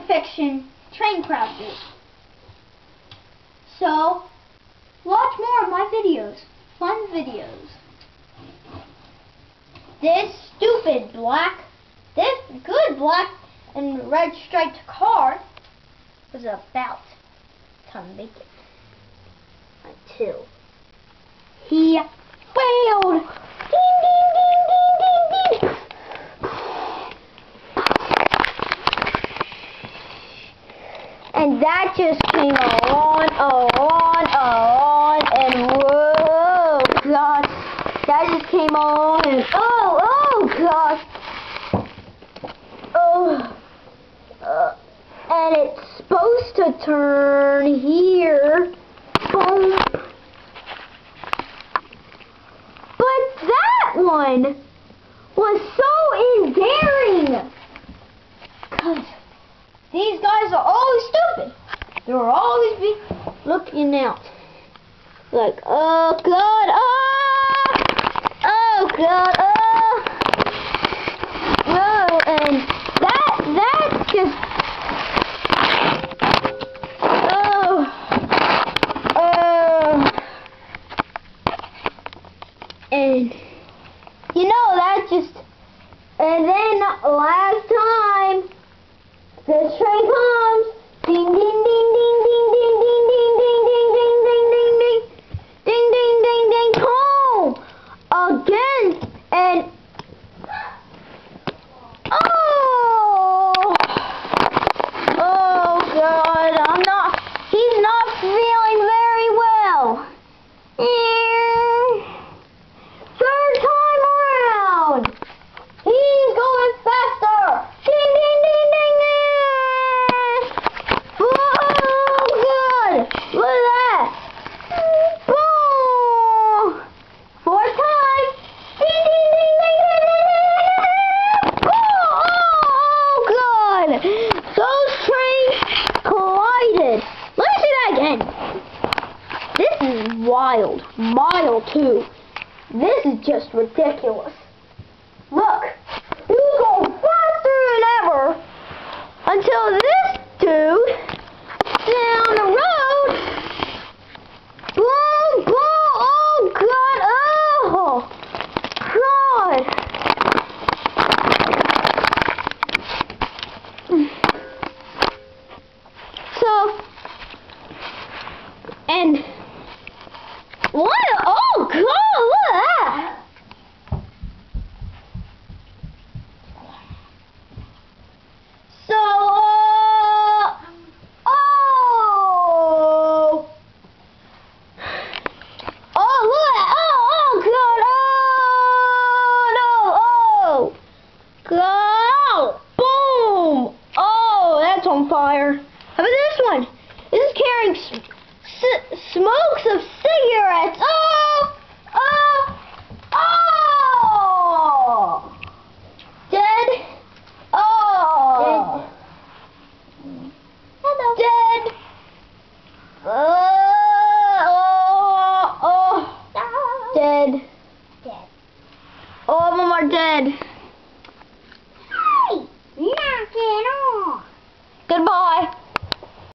fiction train crashes. So, watch more of my videos. Fun videos. This good black and red striped car was about to make it until he failed. Ding, ding, ding, ding, ding, ding. And that just came on, and whoa, gosh, that just came on, and oh, gosh, and it's supposed to turn here, boom, but that one was so endearing, because these guys are always stupid. They'll always be looking out. Like, oh God, oh God, no, and that's just, and you know that just, and then last time. This train comes. Ding, ding, ding, ding, ding, ding, ding, ding, ding, ding, ding, ding, ding, ding. Ding, ding, ding, ding, home. Again. And, oh, God, he's not feeling very well. Third time around. He's going faster. Ding, ding, ding, ding, ding. Look at that! Boom! Fourth time! Ding, ding, ding, ding, ding, ding, ding, ding. Oh, God! Those trains collided. Let me see that again. This is wild. Mile 2. This is just ridiculous. Look! You go faster than ever until this dude down the road, boom, boom, oh God, so, and what, oh God, look at that. So, boom! Oh, that's on fire. How about this one? This is carrying smokes of cigarettes. Dead. Dead. Hello. Dead.